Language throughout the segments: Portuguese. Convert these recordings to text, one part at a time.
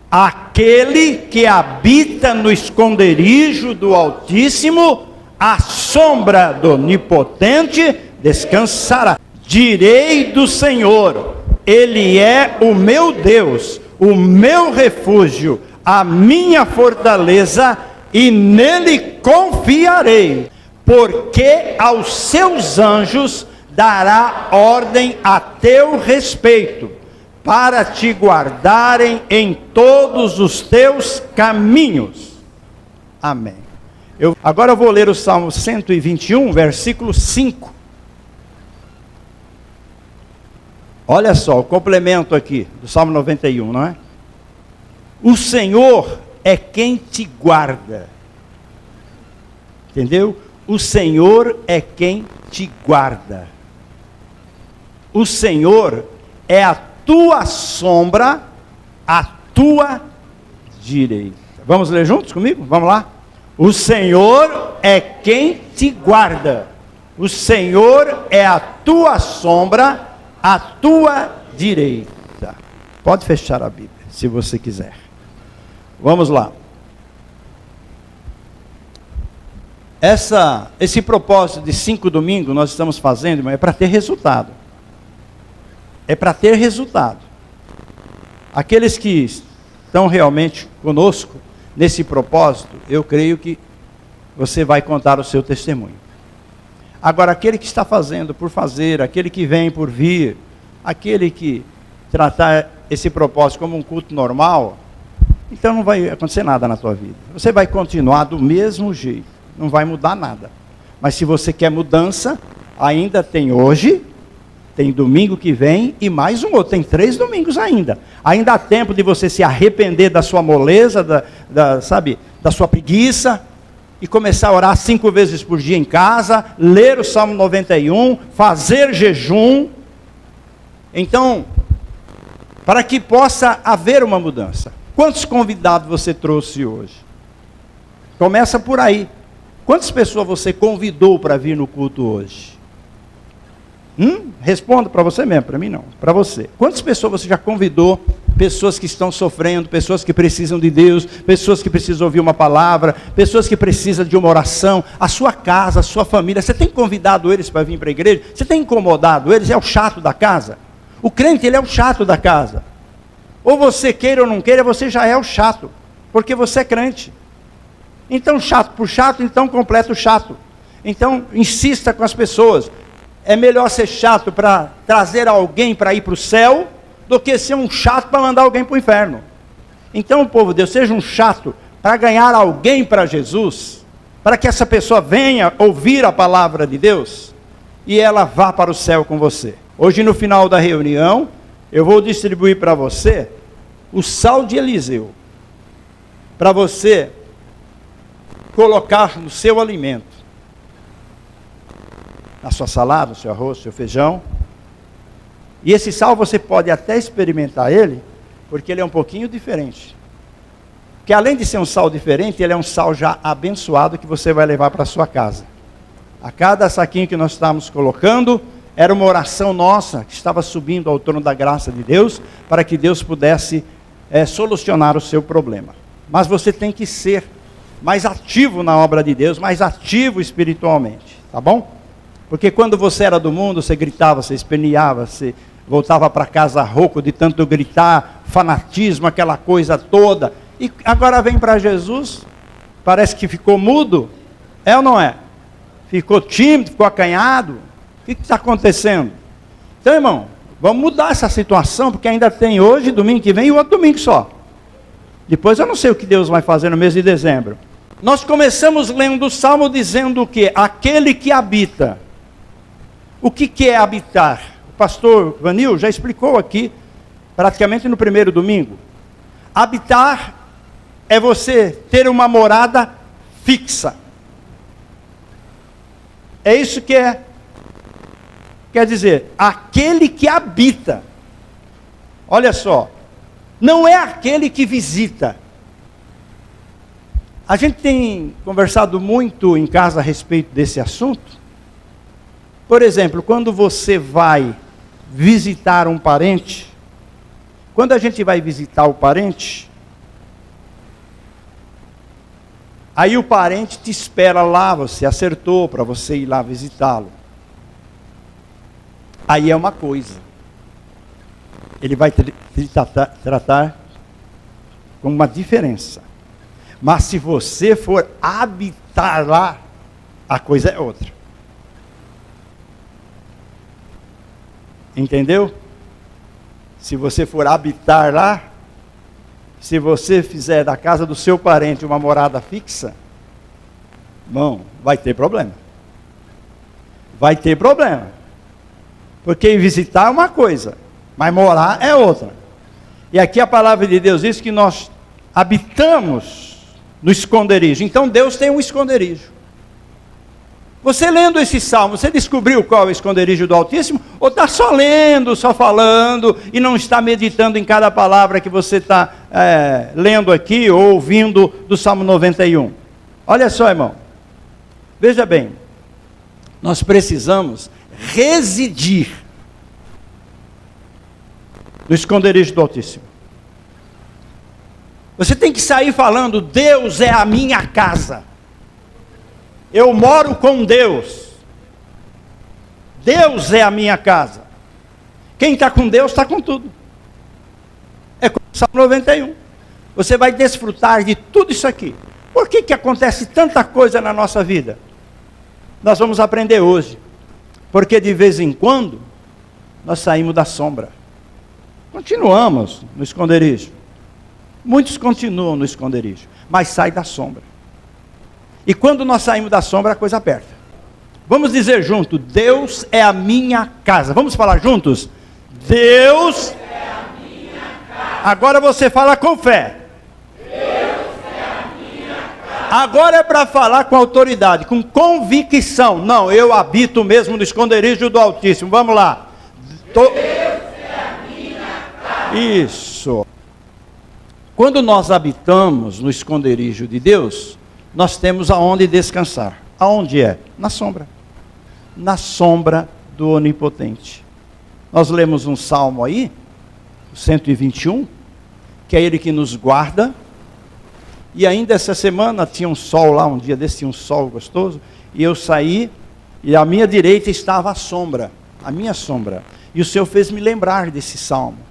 Aquele que habita no esconderijo do Altíssimo, à sombra do Onipotente, descansará. Direi do Senhor, Ele é o meu Deus, o meu refúgio, a minha fortaleza, e nele confiarei, porque aos seus anjos dará ordem a teu respeito, para te guardarem em todos os teus caminhos. Amém. Agora eu vou ler o Salmo 121, versículo 5. Olha só, o complemento aqui do Salmo 91, não é? O Senhor é quem te guarda. Entendeu? O Senhor é quem te guarda. O Senhor é a tua sombra, a tua direita. Vamos ler juntos comigo? Vamos lá? O Senhor é quem te guarda. O Senhor é a tua sombra, a tua direita. Pode fechar a Bíblia, se você quiser. Vamos lá. Esse propósito de 5 domingos nós estamos fazendo, mas é para ter resultado. É para ter resultado. Aqueles que estão realmente conosco nesse propósito, eu creio que você vai contar o seu testemunho. Agora, aquele que está fazendo por fazer, aquele que vem por vir, aquele que tratar esse propósito como um culto normal, então não vai acontecer nada na tua vida. Você vai continuar do mesmo jeito, não vai mudar nada. Mas se você quer mudança, ainda tem hoje, tem domingo que vem e mais um outro, tem 3 domingos ainda. Ainda há tempo de você se arrepender da sua moleza, da sua preguiça, e começar a orar 5 vezes por dia em casa, ler o Salmo 91, fazer jejum. Então, para que possa haver uma mudança. Quantos convidados você trouxe hoje? Começa por aí. Quantas pessoas você convidou para vir no culto hoje? Responda para você mesmo, para mim não, para você. Quantas pessoas você já convidou? Pessoas que estão sofrendo, pessoas que precisam de Deus, pessoas que precisam ouvir uma palavra, pessoas que precisam de uma oração, a sua casa, a sua família. Você tem convidado eles para vir para a igreja? Você tem incomodado eles? É o chato da casa? O crente, ele é o chato da casa. Ou você queira ou não queira, você já é o chato, porque você é crente. Então, chato por chato, então completa o chato. Então, insista com as pessoas. É melhor ser chato para trazer alguém para ir para o céu, do que ser um chato para mandar alguém para o inferno. Então, povo de Deus, seja um chato para ganhar alguém para Jesus, para que essa pessoa venha ouvir a palavra de Deus, e ela vá para o céu com você. Hoje, no final da reunião, eu vou distribuir para você o sal de Eliseu, para você colocar no seu alimento, na sua salada, no seu arroz, no seu feijão. E esse sal você pode até experimentar ele, porque ele é um pouquinho diferente. Porque além de ser um sal diferente, ele é um sal já abençoado que você vai levar para a sua casa. A cada saquinho que nós estávamos colocando, era uma oração nossa, que estava subindo ao trono da graça de Deus, para que Deus pudesse solucionar o seu problema. Mas você tem que ser mais ativo na obra de Deus, mais ativo espiritualmente, tá bom? Porque quando você era do mundo, você gritava, você esperneava, você voltava para casa rouco de tanto gritar, fanatismo, aquela coisa toda. E agora vem para Jesus, parece que ficou mudo, é ou não é? Ficou tímido, ficou acanhado. O que está acontecendo? Então, irmão, vamos mudar essa situação, porque ainda tem hoje, domingo que vem, e outro domingo só. Depois eu não sei o que Deus vai fazer no mês de dezembro. Nós começamos lendo o Salmo dizendo o quê? Aquele que habita. O que é habitar? O pastor Vanil já explicou aqui, praticamente no primeiro domingo. Habitar é você ter uma morada fixa. É isso que é. Quer dizer, aquele que habita. Olha só, não é aquele que visita. A gente tem conversado muito em casa a respeito desse assunto. Por exemplo, quando você vai visitar um parente, quando a gente vai visitar o parente, Aí o parente te espera lá, você acertou para você ir lá visitá-lo. Aí é uma coisa. Ele vai te tratar com uma diferença. Mas se você for habitar lá, a coisa é outra. Entendeu? Se você for habitar lá, se você fizer da casa do seu parente uma morada fixa, bom, vai ter problema. Vai ter problema. Porque visitar é uma coisa, mas morar é outra. E aqui a palavra de Deus diz que nós habitamos no esconderijo. Então Deus tem um esconderijo. Você lendo esse salmo, você descobriu qual é o esconderijo do Altíssimo? Ou está só lendo, só falando, e não está meditando em cada palavra que você está lendo aqui, ou ouvindo do Salmo 91? Olha só, irmão. Veja bem. Nós precisamos residir no esconderijo do Altíssimo. Você tem que sair falando: Deus é a minha casa. Eu moro com Deus. Deus é a minha casa. Quem está com Deus está com tudo. É como o Salmo 91. Você vai desfrutar de tudo isso aqui. Por que acontece tanta coisa na nossa vida? Nós vamos aprender hoje. Porque de vez em quando nós saímos da sombra. Continuamos no esconderijo. Muitos continuam no esconderijo, mas saem da sombra. E quando nós saímos da sombra, a coisa aperta. Vamos dizer junto: Deus é a minha casa. Vamos falar juntos? Deus é a minha casa. Agora você fala com fé. Deus é a minha casa. Agora é para falar com autoridade, com convicção. Não, eu habito mesmo no esconderijo do Altíssimo. Vamos lá. Deus é a minha casa. Isso. Quando nós habitamos no esconderijo de Deus, nós temos aonde descansar. Aonde é? Na sombra. Na sombra do Onipotente. Nós lemos um salmo aí, o 121, que é ele que nos guarda. E ainda essa semana tinha um sol lá, um dia desse tinha um sol gostoso, e eu saí, e à minha direita estava a sombra, a minha sombra. E o Senhor fez me lembrar desse salmo.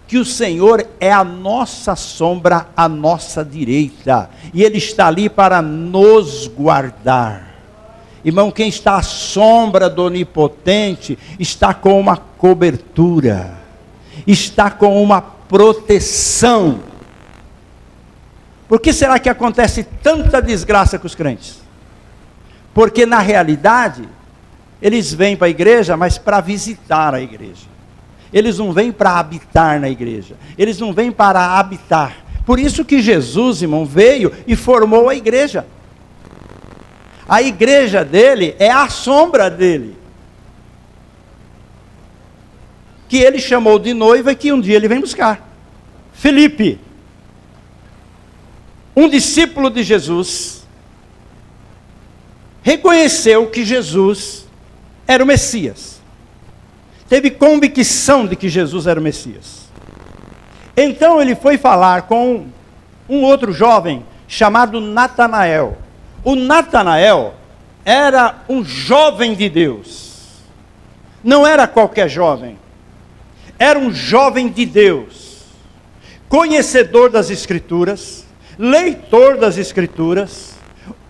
Que o Senhor é a nossa sombra, à nossa direita, e Ele está ali para nos guardar. Irmão, quem está à sombra do Onipotente, está com uma cobertura, está com uma proteção. Por que será que acontece tanta desgraça com os crentes? Porque na realidade, eles vêm para a igreja, mas para visitar a igreja. Eles não vêm para habitar na igreja. Eles não vêm para habitar. Por isso que Jesus, irmão, veio e formou a igreja. A igreja dele é a sombra dele. Que ele chamou de noiva e que um dia ele vem buscar. Filipe, um discípulo de Jesus, reconheceu que Jesus era o Messias. Teve convicção de que Jesus era o Messias. Então ele foi falar com um outro jovem chamado Natanael. O Natanael era um jovem de Deus. Não era qualquer jovem. Era um jovem de Deus. Conhecedor das Escrituras, leitor das Escrituras,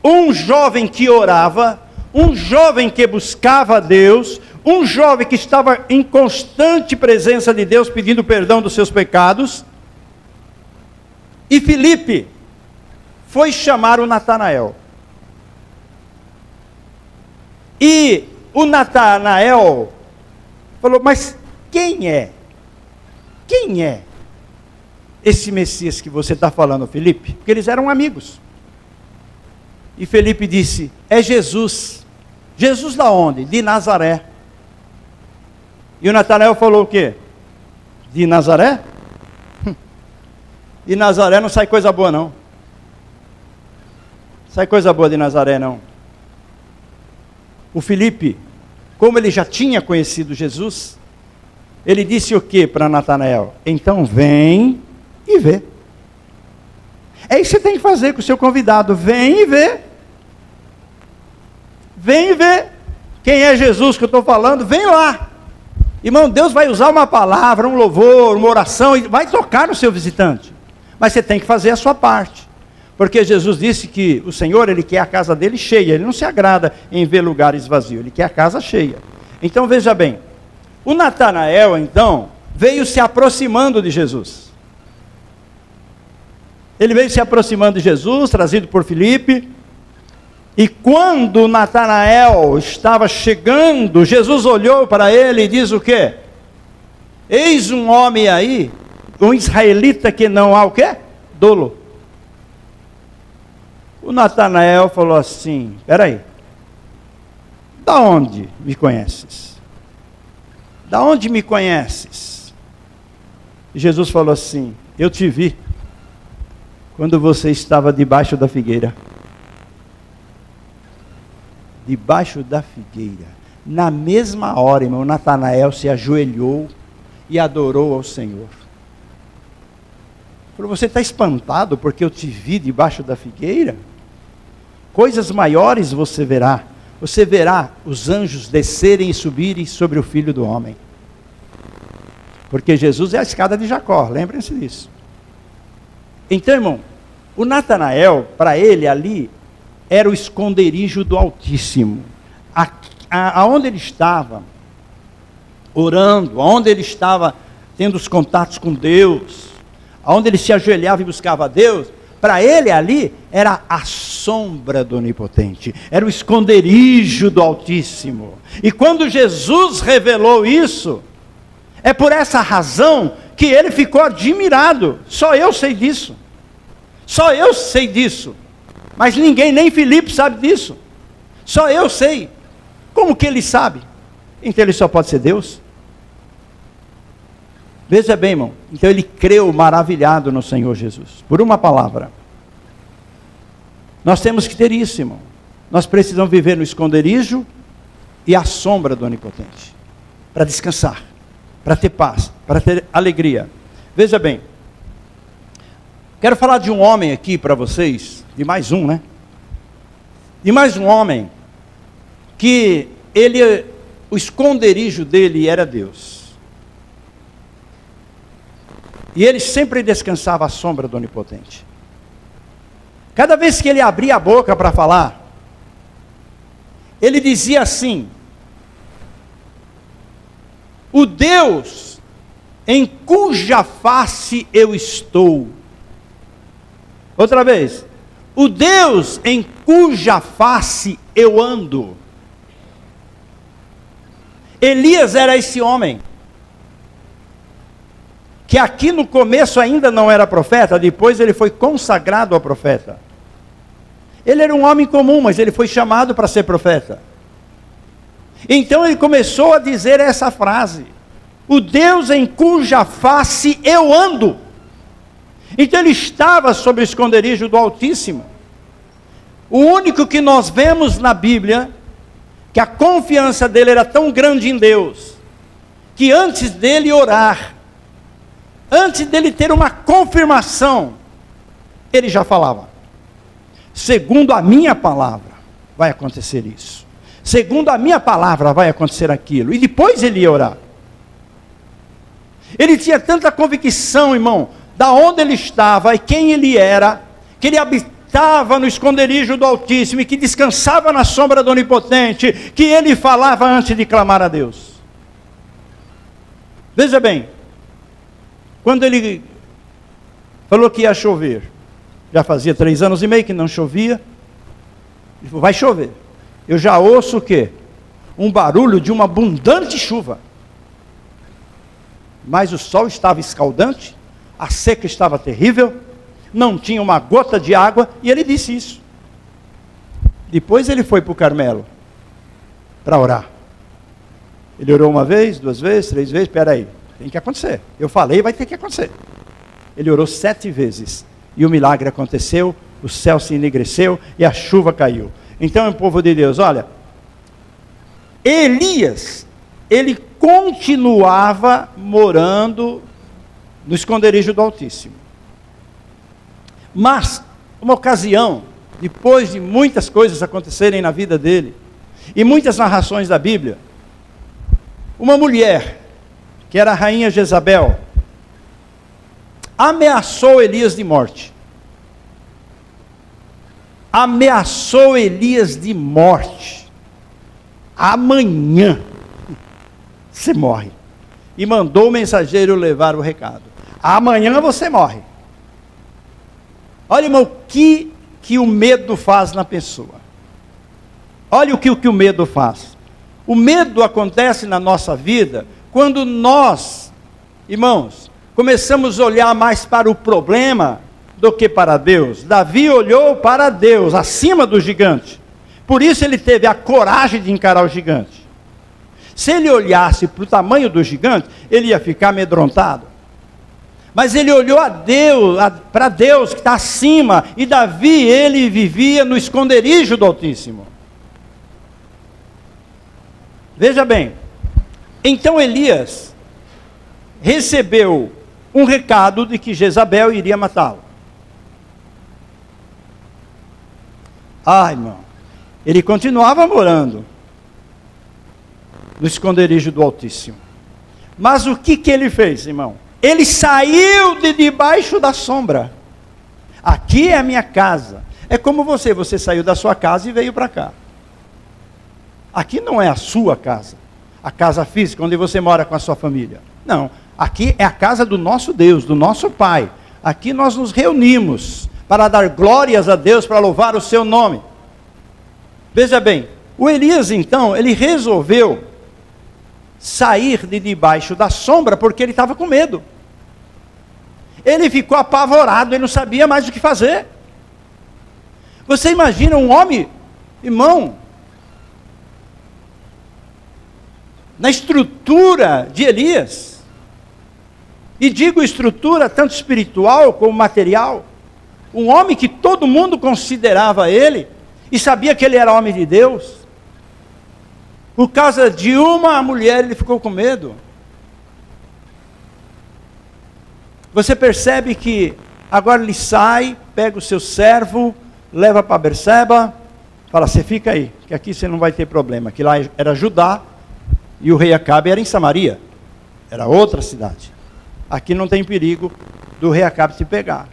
um jovem que orava, um jovem que buscava a Deus, um jovem que estava em constante presença de Deus, pedindo perdão dos seus pecados. E Filipe foi chamar o Natanael. E o Natanael falou: mas quem é? Quem é esse Messias que você está falando, Filipe? Porque eles eram amigos. E Filipe disse: é Jesus. Jesus da onde? De Nazaré. E o Natanael falou o quê? De Nazaré? De Nazaré não sai coisa boa não. Sai coisa boa de Nazaré não. O Filipe, como ele já tinha conhecido Jesus, ele disse o que para Natanael? Então vem e vê. É isso que você tem que fazer com o seu convidado. Vem e vê. Vem e vê. Quem é Jesus que eu estou falando? Vem lá. Irmão, Deus vai usar uma palavra, um louvor, uma oração, e vai tocar no seu visitante. Mas você tem que fazer a sua parte. Porque Jesus disse que o Senhor, Ele quer a casa dele cheia. Ele não se agrada em ver lugares vazios. Ele quer a casa cheia. Então veja bem. O Natanael, então, veio se aproximando de Jesus. Ele veio se aproximando de Jesus, trazido por Filipe. E quando Natanael estava chegando, Jesus olhou para ele e diz o quê? Eis um homem aí, um israelita que não há o quê? Dolo. O Natanael falou assim, peraí, da onde me conheces? Da onde me conheces? E Jesus falou assim, eu te vi quando você estava debaixo da figueira. Debaixo da figueira. Na mesma hora, irmão, Natanael se ajoelhou e adorou ao Senhor. Falou, você está espantado porque eu te vi debaixo da figueira? Coisas maiores você verá. Você verá os anjos descerem e subirem sobre o Filho do Homem. Porque Jesus é a escada de Jacó, lembrem-se disso. Então, irmão, o Natanael, para ele ali, era o esconderijo do Altíssimo. Aonde ele estava orando, aonde ele estava tendo os contatos com Deus, aonde ele se ajoelhava e buscava a Deus, para ele ali era a sombra do Onipotente, era o esconderijo do Altíssimo. E quando Jesus revelou isso, é por essa razão que ele ficou admirado. Só eu sei disso. Só eu sei disso. Mas ninguém, nem Filipe sabe disso. Só eu sei. Como que ele sabe? Então ele só pode ser Deus. Veja bem, irmão. Então ele creu maravilhado no Senhor Jesus. Por uma palavra. Nós temos que ter isso, irmão. Nós precisamos viver no esconderijo e à sombra do Onipotente. Para descansar. Para ter paz. Para ter alegria. Veja bem. Quero falar de um homem aqui para vocês. De mais um, né? De mais um homem que o esconderijo dele era Deus. E ele sempre descansava à sombra do Onipotente. Cada vez que ele abria a boca para falar, ele dizia assim: o Deus em cuja face eu estou. Outra vez. O Deus em cuja face eu ando. Elias era esse homem, que aqui no começo ainda não era profeta, depois ele foi consagrado a profeta. Ele era um homem comum, mas ele foi chamado para ser profeta. Então ele começou a dizer essa frase: o Deus em cuja face eu ando. Então ele estava sob o esconderijo do Altíssimo. O único que nós vemos na Bíblia, que a confiança dele era tão grande em Deus, que antes dele orar, antes dele ter uma confirmação, ele já falava: segundo a minha palavra, vai acontecer isso. Segundo a minha palavra, vai acontecer aquilo. E depois ele ia orar. Ele tinha tanta convicção, irmão, da onde ele estava e quem ele era, que ele habitava no esconderijo do Altíssimo e que descansava na sombra do Onipotente, que ele falava antes de clamar a Deus. Veja bem, quando ele falou que ia chover, já fazia 3 anos e meio que não chovia, ele falou: vai chover. Eu já ouço o quê? Um barulho de uma abundante chuva. Mas o sol estava escaldante, a seca estava terrível, não tinha uma gota de água, e ele disse isso. Depois ele foi para o Carmelo, para orar. Ele orou 1 vez, 2 vezes, 3 vezes, espera aí, tem que acontecer. Eu falei, vai ter que acontecer. Ele orou 7 vezes, e o milagre aconteceu, o céu se enegreceu, e a chuva caiu. Então, o povo de Deus, olha, Elias, ele continuava morando no esconderijo do Altíssimo. Mas, uma ocasião, depois de muitas coisas acontecerem na vida dele, e muitas narrações da Bíblia, uma mulher, que era a rainha Jezabel, ameaçou Elias de morte. Ameaçou Elias de morte. Amanhã você morre. E mandou o mensageiro levar o recado. Amanhã você morre. Olha, irmão, o que o medo faz na pessoa. Olha o que o medo faz. O medo acontece na nossa vida quando nós, irmãos, começamos a olhar mais para o problema do que para Deus. Davi olhou para Deus, acima do gigante. Por isso ele teve a coragem de encarar o gigante. Se ele olhasse para o tamanho do gigante, ele ia ficar amedrontado. Mas ele olhou a Deus, para Deus que está acima. E Davi, ele vivia no esconderijo do Altíssimo. Veja bem. Então Elias recebeu um recado de que Jezabel iria matá-lo. Irmão, ele continuava morando no esconderijo do Altíssimo. Mas o que ele fez, irmão? Ele saiu de debaixo da sombra. Aqui é a minha casa. É como você saiu da sua casa e veio para cá. Aqui não é a sua casa, a casa física, onde você mora com a sua família. Não, aqui é a casa do nosso Deus, do nosso Pai. Aqui nós nos reunimos para dar glórias a Deus, para louvar o seu nome. Veja bem, o Elias então, ele resolveu sair de debaixo da sombra, porque ele estava com medo. Ele ficou apavorado, ele não sabia mais o que fazer. Você imagina um homem, irmão, na estrutura de Elias, e digo estrutura tanto espiritual como material, um homem que todo mundo considerava ele, e sabia que ele era homem de Deus, por causa de uma mulher ele ficou com medo. Você percebe que agora ele sai, pega o seu servo, leva para Berseba, fala, você fica aí, que aqui você não vai ter problema, que lá era Judá, e o rei Acabe era em Samaria, era outra cidade. Aqui não tem perigo do rei Acabe te pegar.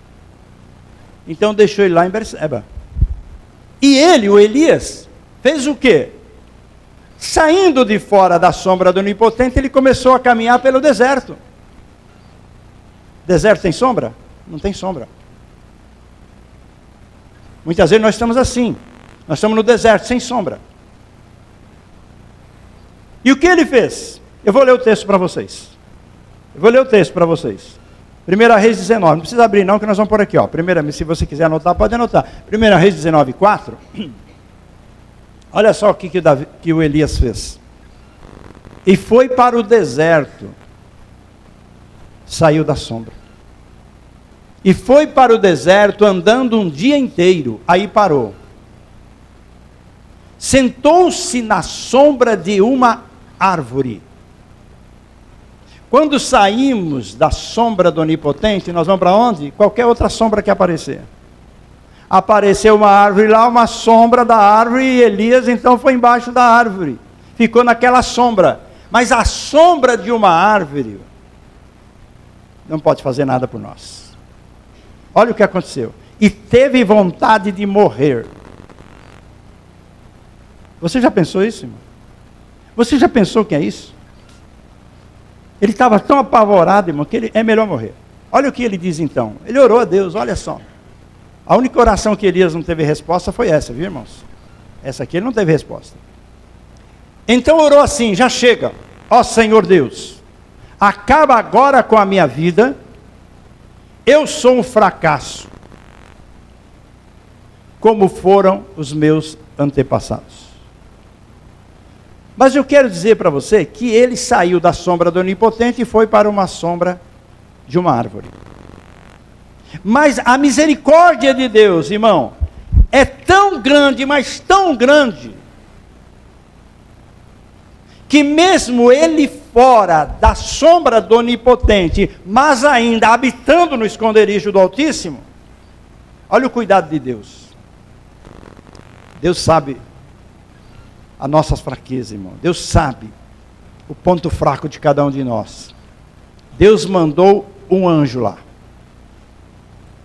Então deixou ele lá em Berseba. E ele, o Elias, fez o quê? Saindo de fora da sombra do Onipotente, ele começou a caminhar pelo deserto. Deserto tem sombra? Não tem sombra. Muitas vezes nós estamos assim. Nós estamos no deserto, sem sombra. E o que ele fez? Eu vou ler o texto para vocês. 1 Reis 19. Não precisa abrir não, que nós vamos por aqui. Se você quiser anotar, pode anotar. 1 Reis 19, 4. Olha só o que o Elias fez. E foi para o deserto. Saiu da sombra. E foi para o deserto andando um dia inteiro. Aí parou. Sentou-se na sombra de uma árvore. Quando saímos da sombra do Onipotente, nós vamos para onde? Qualquer outra sombra que aparecer. Apareceu uma árvore lá, uma sombra da árvore, e Elias então foi embaixo da árvore. Ficou naquela sombra. Mas a sombra de uma árvore não pode fazer nada por nós. Olha o que aconteceu. E teve vontade de morrer. Você já pensou isso, irmão? Você já pensou que é isso? Ele estava tão apavorado, irmão, que é melhor morrer. Olha o que ele diz então. Ele orou a Deus, olha só. A única oração que Elias não teve resposta foi essa, viu, irmãos? Essa aqui ele não teve resposta. Então orou assim, já chega. Ó Senhor Deus, acaba agora com a minha vida. Eu sou um fracasso, como foram os meus antepassados. Mas eu quero dizer para você que ele saiu da sombra do Onipotente e foi para uma sombra de uma árvore. Mas a misericórdia de Deus, irmão, é tão grande, mas tão grande, que mesmo ele fora da sombra do Onipotente, mas ainda habitando no esconderijo do Altíssimo, Olha o cuidado de Deus. Deus sabe as nossas fraquezas, irmão. Deus sabe o ponto fraco de cada um de nós. Deus mandou um anjo lá.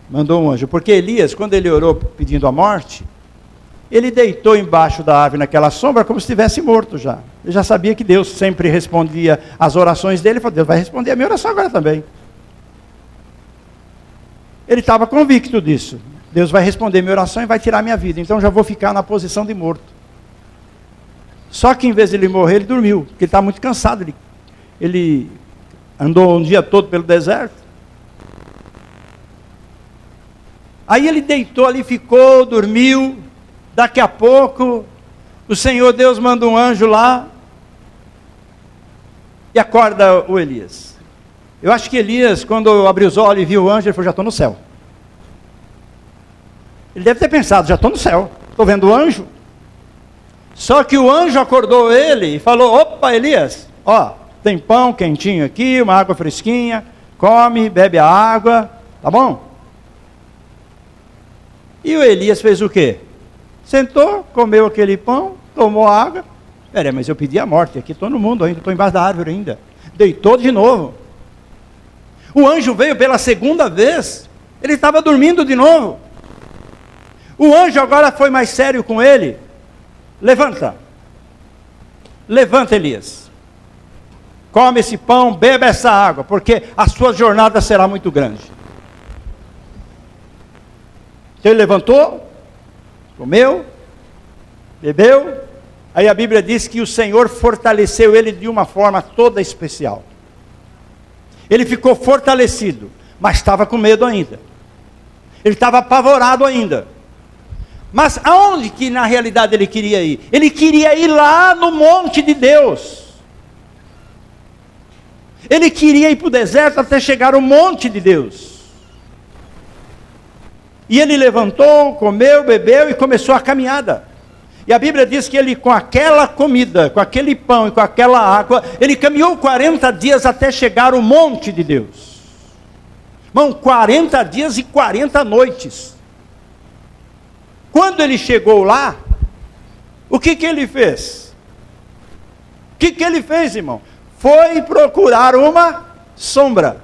Mandou um anjo. Porque Elias, quando ele orou pedindo a morte, ele deitou embaixo da árvore naquela sombra como se estivesse morto já. Ele já sabia que Deus sempre respondia às orações dele. Ele falou, Deus vai responder a minha oração agora também. Ele estava convicto disso. Deus vai responder a minha oração e vai tirar a minha vida. Então já vou ficar na posição de morto. Só que em vez de ele morrer, ele dormiu. Porque ele estava muito cansado. Ele andou um dia todo pelo deserto. Aí ele deitou ali, ficou, dormiu. Daqui a pouco, o Senhor Deus manda um anjo lá. E acorda o Elias. Eu acho que Elias, quando abriu os olhos e viu o anjo, ele falou, já estou no céu. Ele deve ter pensado, já estou no céu, estou vendo o anjo. Só que o anjo acordou ele e falou, opa Elias, ó, tem pão quentinho aqui, uma água fresquinha, come, bebe a água, tá bom? E o Elias fez o quê? Sentou, comeu aquele pão, tomou a água. Peraí, mas eu pedi a morte, aqui estou no mundo ainda, estou embaixo da árvore ainda. Deitou de novo. O anjo veio pela segunda vez, ele estava dormindo de novo. O anjo agora foi mais sério com ele. Levanta. Levanta, Elias. Come esse pão, beba essa água, porque a sua jornada será muito grande. Então ele levantou, comeu, bebeu. Aí a Bíblia diz que o Senhor fortaleceu ele de uma forma toda especial. Ele ficou fortalecido, mas estava com medo ainda. Ele estava apavorado ainda. Mas aonde que na realidade ele queria ir? Ele queria ir lá no monte de Deus. Ele queria ir para o deserto até chegar ao monte de Deus. E ele levantou, comeu, bebeu e começou a caminhada. E a Bíblia diz que ele, com aquela comida, com aquele pão e com aquela água, ele caminhou 40 dias até chegar ao monte de Deus. Irmão, 40 dias e 40 noites. Quando ele chegou lá, o que ele fez? O que ele fez, irmão? Foi procurar uma sombra.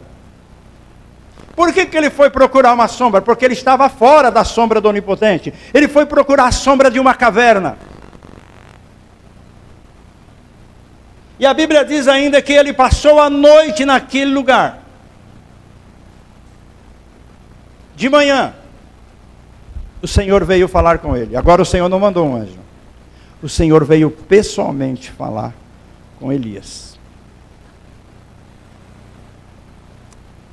Por que ele foi procurar uma sombra? Porque ele estava fora da sombra do Onipotente. Ele foi procurar a sombra de uma caverna. E a Bíblia diz ainda que ele passou a noite naquele lugar. De manhã, o Senhor veio falar com ele. Agora o Senhor não mandou um anjo. O Senhor veio pessoalmente falar com Elias.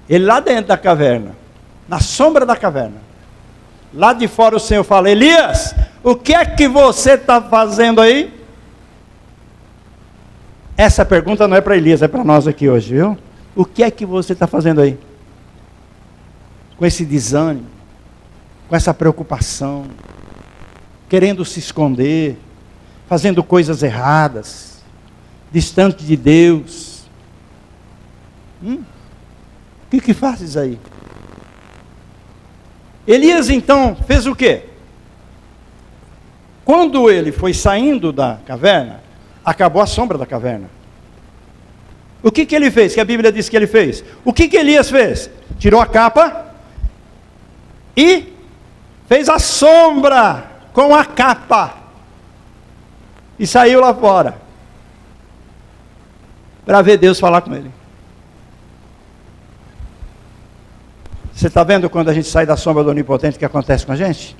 Ele lá dentro da caverna, na sombra da caverna, lá de fora o Senhor fala, Elias, o que é que você está fazendo aí? Essa pergunta não é para Elias, é para nós aqui hoje, viu? O que é que você está fazendo aí? Com esse desânimo, com essa preocupação, querendo se esconder, fazendo coisas erradas, distante de Deus. O que fazes aí? Elias então fez o quê? Quando ele foi saindo da caverna, acabou a sombra da caverna. O que ele fez? Que a Bíblia diz que ele fez. O que Elias fez? Tirou a capa e fez a sombra com a capa. E saiu lá fora. Para ver Deus falar com ele. Você está vendo quando a gente sai da sombra do Onipotente, o que acontece com a gente?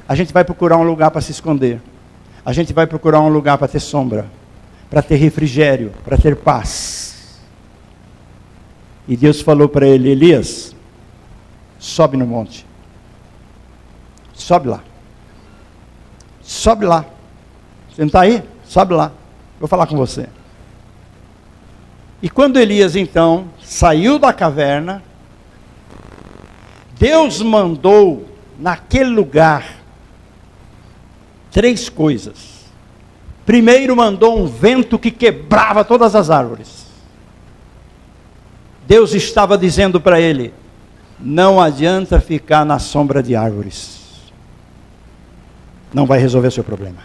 A gente vai procurar um lugar para se esconder. A gente vai procurar um lugar para ter sombra, para ter refrigério, para ter paz. E Deus falou para ele, Elias, sobe no monte. Sobe lá. Sobe lá. Você não está aí? Sobe lá. Vou falar com você. E quando Elias então saiu da caverna, Deus mandou naquele lugar 3 coisas. Primeiro mandou um vento que quebrava todas as árvores. Deus estava dizendo para ele, Não adianta ficar na sombra de árvores. Não vai resolver o seu problema.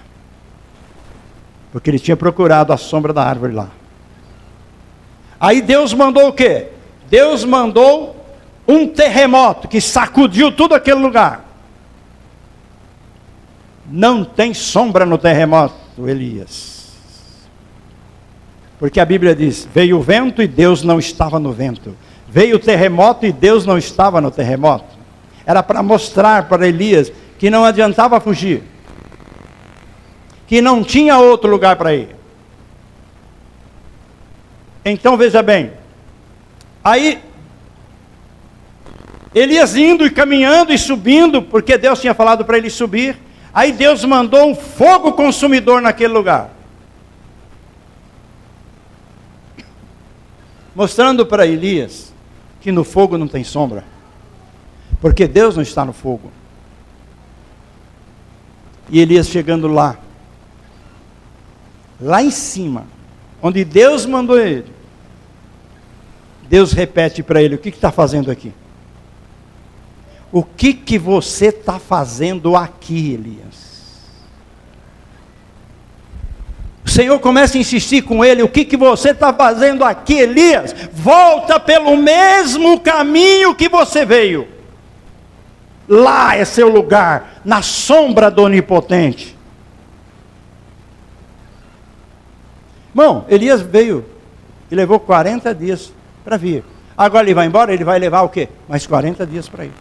Porque ele tinha procurado a sombra da árvore lá. Aí Deus mandou o quê? Deus mandou um terremoto que sacudiu todo aquele lugar. Não tem sombra no terremoto, Elias. Porque a Bíblia diz, veio o vento e Deus não estava no vento. Veio o terremoto e Deus não estava no terremoto. Era para mostrar para Elias que não adiantava fugir. Que não tinha outro lugar para ir. Então veja bem. Aí, Elias indo e caminhando e subindo, porque Deus tinha falado para ele subir. Aí Deus mandou um fogo consumidor naquele lugar. Mostrando para Elias que no fogo não tem sombra. Porque Deus não está no fogo. E Elias chegando lá em cima, onde Deus mandou ele, Deus repete para ele, o que está fazendo aqui? O que você está fazendo aqui, Elias? O Senhor começa a insistir com ele, o que você está fazendo aqui, Elias? Volta pelo mesmo caminho que você veio. Lá é seu lugar, na sombra do Onipotente. Irmão, Elias veio e levou 40 dias para vir. Agora ele vai embora, ele vai levar o quê? Mais 40 dias para ir.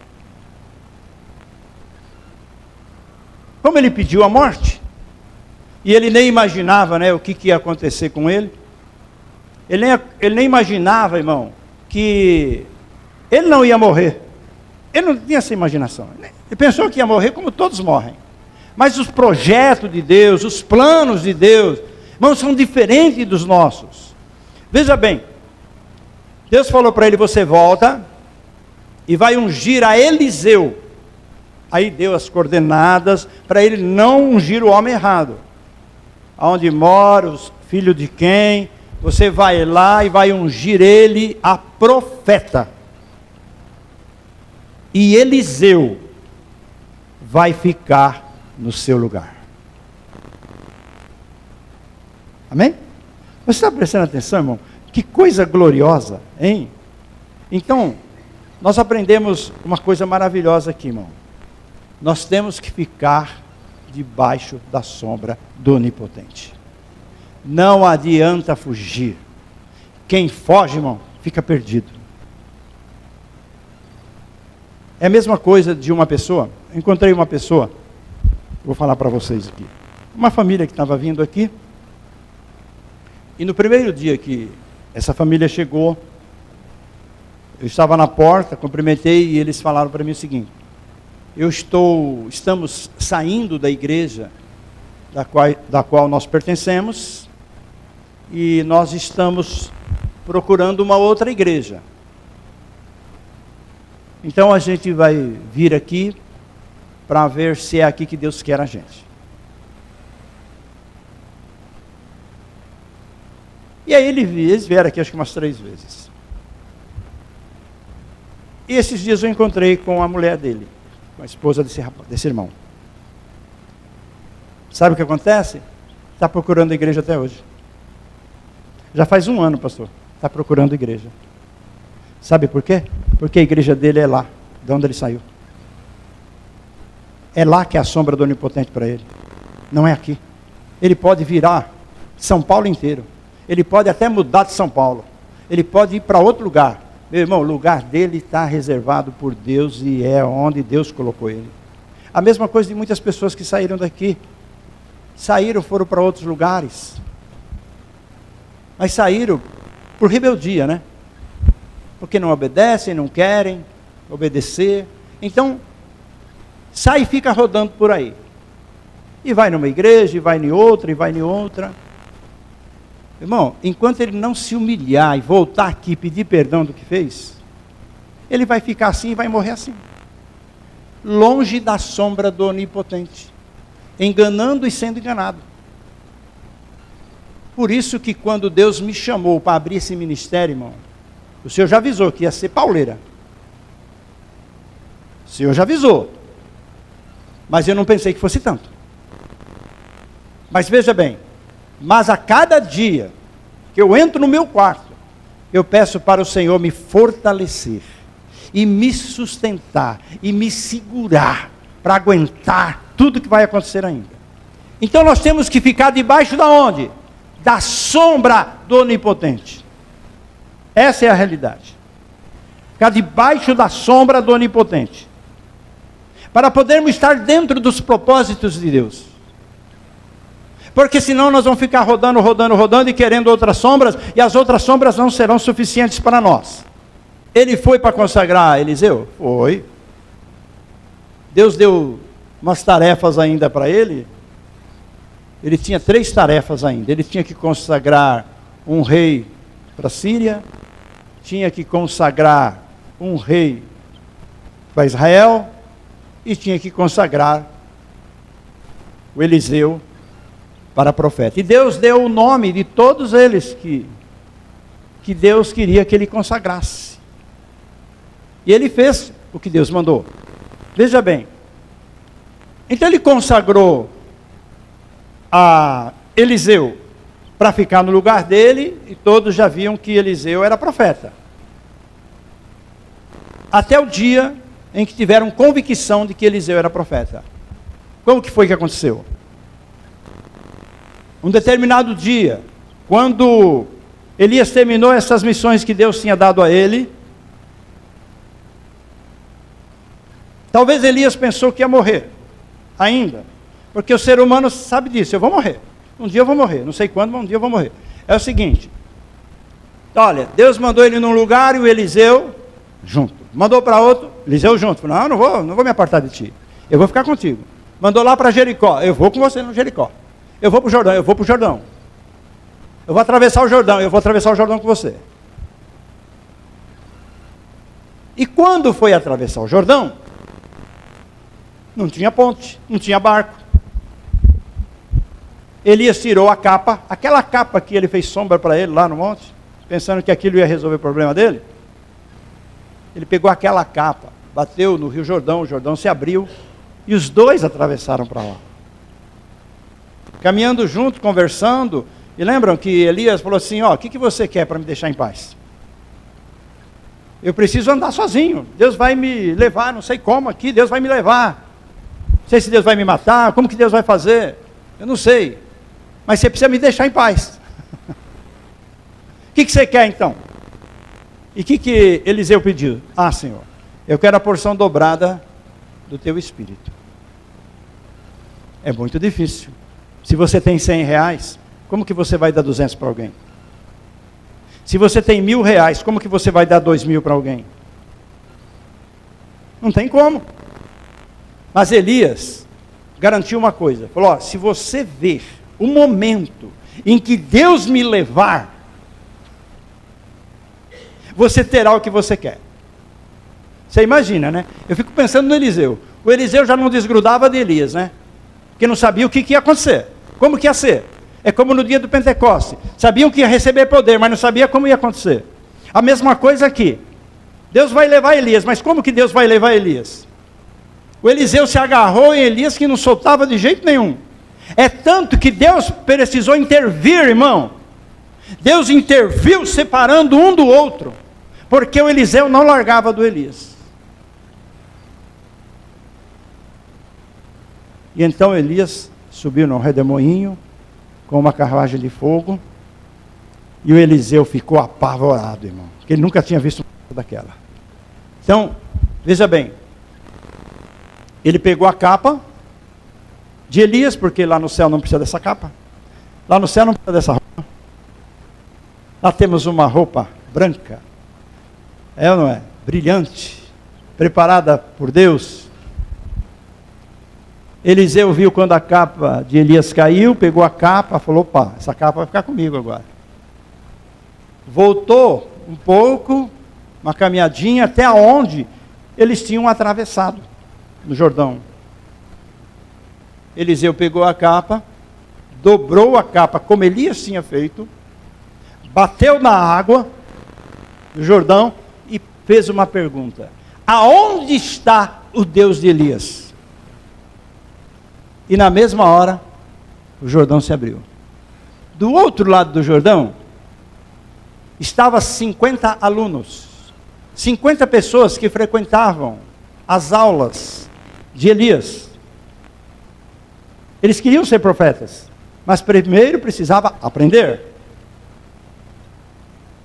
Como ele pediu a morte, e ele nem imaginava, né, o que ia acontecer com ele. Ele nem imaginava, irmão, que ele não ia morrer. Ele não tinha essa imaginação. Ele pensou que ia morrer como todos morrem. Mas os projetos de Deus, os planos de Deus, irmãos, são diferentes dos nossos. Veja bem, Deus falou para ele, você volta e vai ungir a Eliseu. Aí deu as coordenadas para ele não ungir o homem errado. Aonde mora, os filhos de quem, você vai lá e vai ungir ele a profeta. E Eliseu vai ficar no seu lugar. Amém? Você está prestando atenção, irmão? Que coisa gloriosa, hein? Então, nós aprendemos uma coisa maravilhosa aqui, irmão. Nós temos que ficar debaixo da sombra do Onipotente. Não adianta fugir. Quem foge, irmão, fica perdido. É a mesma coisa de uma pessoa. Encontrei uma pessoa, vou falar para vocês aqui. Uma família que estava vindo aqui. E no primeiro dia que essa família chegou, eu estava na porta, cumprimentei e eles falaram para mim o seguinte: estamos saindo da igreja da qual nós pertencemos e nós estamos procurando uma outra igreja. Então a gente vai vir aqui para ver se é aqui que Deus quer a gente. E aí eles vieram aqui acho que umas 3 vezes. E esses dias eu encontrei com a mulher dele, com a esposa desse irmão. Sabe o que acontece? Está procurando a igreja até hoje. Já faz 1 ano, pastor. Está procurando a igreja. Sabe por quê? Porque a igreja dele é lá, de onde ele saiu. É lá que é a sombra do Onipotente para ele. Não é aqui. Ele pode virar São Paulo inteiro. Ele pode até mudar de São Paulo. Ele pode ir para outro lugar. Meu irmão, o lugar dele está reservado por Deus e é onde Deus colocou ele. A mesma coisa de muitas pessoas que saíram daqui. Saíram, foram para outros lugares. Mas saíram por rebeldia, né? Porque não obedecem, não querem obedecer. Então, sai e fica rodando por aí. E vai numa igreja, e vai em outra, e vai em outra. Irmão, enquanto ele não se humilhar e voltar aqui e pedir perdão do que fez, ele vai ficar assim e vai morrer assim. Longe da sombra do Onipotente. Enganando e sendo enganado. Por isso que quando Deus me chamou para abrir esse ministério, irmão, o Senhor já avisou que ia ser pauleira. O Senhor já avisou. Mas eu não pensei que fosse tanto. Mas veja bem, mas a cada dia que eu entro no meu quarto, eu peço para o Senhor me fortalecer, e me sustentar, e me segurar, para aguentar tudo que vai acontecer ainda. Então nós temos que ficar debaixo da onde? Da sombra do Onipotente. Essa é a realidade. Ficar debaixo da sombra do Onipotente. Para podermos estar dentro dos propósitos de Deus. Porque senão nós vamos ficar rodando e querendo outras sombras, e as outras sombras não serão suficientes para nós. Ele foi para consagrar Eliseu? Foi. Deus deu umas tarefas ainda para ele. Ele tinha 3 tarefas ainda. Ele tinha que consagrar um rei para a Síria, tinha que consagrar um rei para Israel, e tinha que consagrar o Eliseu para profeta. E Deus deu o nome de todos eles que Deus queria que ele consagrasse. E ele fez o que Deus mandou. Veja bem. Então ele consagrou a Eliseu para ficar no lugar dele, e todos já viam que Eliseu era profeta. Até o dia em que tiveram convicção de que Eliseu era profeta. Como que foi que aconteceu? Um determinado dia, quando Elias terminou essas missões que Deus tinha dado a ele, talvez Elias pensou que ia morrer, ainda, porque o ser humano sabe disso, eu vou morrer, um dia eu vou morrer, não sei quando, mas um dia eu vou morrer. É o seguinte, olha, Deus mandou ele num lugar e o Eliseu junto, mandou para outro, Eliseu junto, falou, não vou me apartar de ti, eu vou ficar contigo. Mandou lá para Jericó, eu vou com você no Jericó. Eu vou para o Jordão, eu vou para o Jordão. Eu vou atravessar o Jordão, eu vou atravessar o Jordão com você. E quando foi atravessar o Jordão, não tinha ponte, não tinha barco. Elias tirou a capa, aquela capa que ele fez sombra para ele lá no monte, pensando que aquilo ia resolver o problema dele. Ele pegou aquela capa, bateu no Rio Jordão, o Jordão se abriu, e os dois atravessaram para lá. Caminhando junto, conversando, e lembram que Elias falou assim, o que você quer para me deixar em paz? Eu preciso andar sozinho, Deus vai me levar, não sei como aqui, Deus vai me levar. Não sei se Deus vai me matar, como que Deus vai fazer? Eu não sei, mas você precisa me deixar em paz. O que você quer então? E o que Eliseu pediu? Senhor, eu quero a porção dobrada do teu espírito. É muito difícil. Se você tem R$100, como que você vai dar 200 para alguém? Se você tem R$1.000, como que você vai dar 2.000 para alguém? Não tem como. Mas Elias garantiu uma coisa. Falou, se você ver o momento em que Deus me levar, você terá o que você quer. Você imagina, né? Eu fico pensando no Eliseu. O Eliseu já não desgrudava de Elias, né? Porque não sabia o que ia acontecer. Como que ia ser? É como no dia do Pentecoste. Sabiam que ia receber poder, mas não sabia como ia acontecer. A mesma coisa aqui. Deus vai levar Elias, mas como que Deus vai levar Elias? O Eliseu se agarrou em Elias que não soltava de jeito nenhum. É tanto que Deus precisou intervir, irmão. Deus interviu separando um do outro. Porque o Eliseu não largava do Elias. E então Elias subiu num redemoinho, com uma carruagem de fogo, e o Eliseu ficou apavorado, irmão, porque ele nunca tinha visto uma coisa daquela. Então, veja bem, ele pegou a capa de Elias, porque lá no céu não precisa dessa capa, lá no céu não precisa dessa roupa, lá temos uma roupa branca, é ou não é? Brilhante, preparada por Deus. Eliseu viu quando a capa de Elias caiu, pegou a capa, falou, opa, essa capa vai ficar comigo agora. Voltou um pouco, uma caminhadinha, até onde eles tinham atravessado, no Jordão. Eliseu pegou a capa, dobrou a capa, como Elias tinha feito, bateu na água, no Jordão, e fez uma pergunta. Aonde está o Deus de Elias. E na mesma hora, o Jordão se abriu. Do outro lado do Jordão, estavam 50 alunos, 50 pessoas que frequentavam as aulas de Elias. Eles queriam ser profetas, mas primeiro precisava aprender.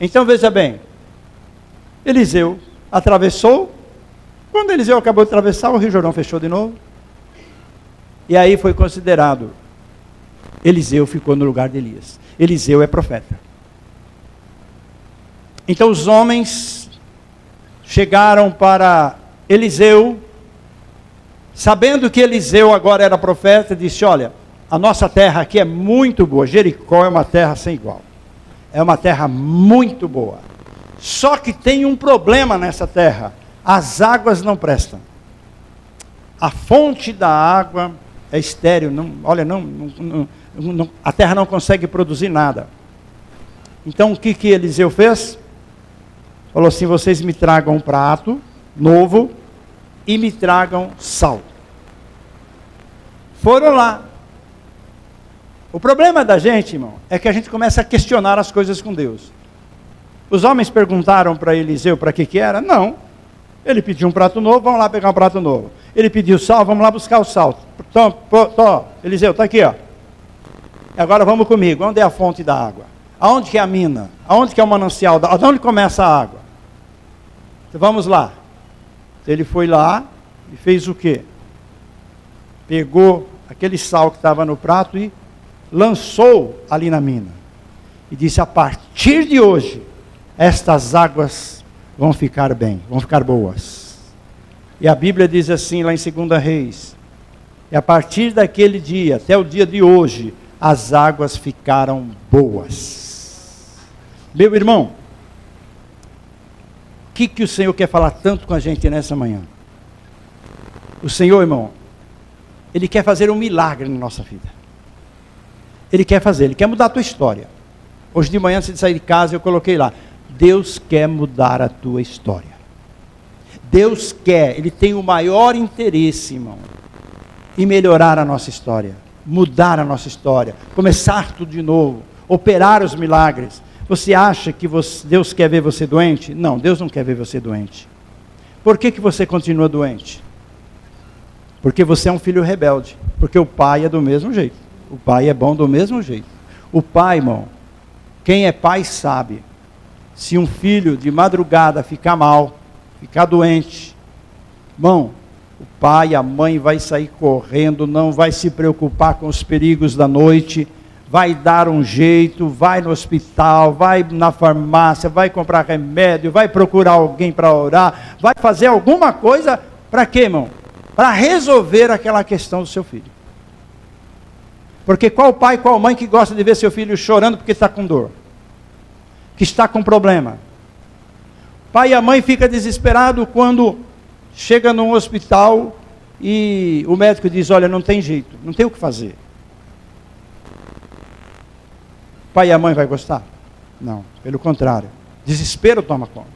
Então veja bem, Eliseu atravessou. Quando Eliseu acabou de atravessar, o Rio Jordão fechou de novo. E aí foi considerado, Eliseu ficou no lugar de Elias. Eliseu é profeta. Então os homens chegaram para Eliseu, sabendo que Eliseu agora era profeta, disse: olha, a nossa terra aqui é muito boa. Jericó é uma terra sem igual. É uma terra muito boa. Só que tem um problema nessa terra. As águas não prestam. A fonte da água é estéril. A terra não consegue produzir nada. Então o que Eliseu fez? Falou assim: vocês me tragam um prato novo e me tragam sal. Foram lá. O problema da gente, irmão, é que a gente começa a questionar as coisas com Deus. Os homens perguntaram para Eliseu para que era? Não. Ele pediu um prato novo, vamos lá pegar um prato novo. Ele pediu sal, vamos lá buscar o sal. Eliseu, está aqui, ó. Agora vamos comigo. Onde é a fonte da água? Aonde que é a mina? Aonde que é o manancial? De onde começa a água? Então, vamos lá. Ele foi lá e fez o quê? Pegou aquele sal que estava no prato e lançou ali na mina. E disse: a partir de hoje, estas águas vão ficar bem, vão ficar boas. E a Bíblia diz assim, lá em 2 Reis: e a partir daquele dia, até o dia de hoje, as águas ficaram boas. Meu irmão, o que o Senhor quer falar tanto com a gente nessa manhã? O Senhor, irmão, Ele quer fazer um milagre na nossa vida. Ele quer fazer, Ele quer mudar a tua história. Hoje de manhã, antes de sair de casa, eu coloquei lá: Deus quer mudar a tua história. Deus quer, Ele tem o maior interesse, irmão, em melhorar a nossa história, mudar a nossa história, começar tudo de novo, operar os milagres. Você acha que Deus quer ver você doente? Não, Deus não quer ver você doente. Por que você continua doente? Porque você é um filho rebelde. Porque o pai é do mesmo jeito. O pai é bom do mesmo jeito. O pai, irmão, quem é pai sabe. Se um filho de madrugada ficar mal, ficar doente, irmão, o pai e a mãe vai sair correndo, não vai se preocupar com os perigos da noite, vai dar um jeito, vai no hospital, vai na farmácia, vai comprar remédio, vai procurar alguém para orar, vai fazer alguma coisa, para quê, irmão? Para resolver aquela questão do seu filho. Porque qual pai, qual mãe que gosta de ver seu filho chorando porque está com dor? Que está com problema? O pai e a mãe ficam desesperados quando chega num hospital e o médico diz: olha, não tem jeito, não tem o que fazer. O pai e a mãe vai gostar? Não, pelo contrário. Desespero toma conta.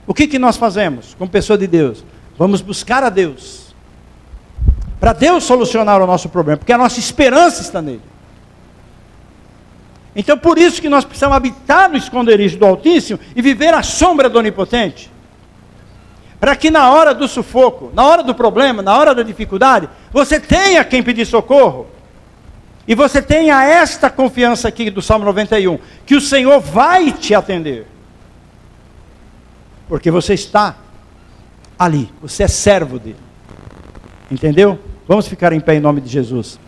O que nós fazemos como pessoa de Deus? Vamos buscar a Deus. Para Deus solucionar o nosso problema, porque a nossa esperança está nele. Então por isso que nós precisamos habitar no esconderijo do Altíssimo e viver à sombra do Onipotente. Para que na hora do sufoco, na hora do problema, na hora da dificuldade, você tenha quem pedir socorro. E você tenha esta confiança aqui do Salmo 91, que o Senhor vai te atender. Porque você está ali, você é servo dele. Entendeu? Vamos ficar em pé em nome de Jesus.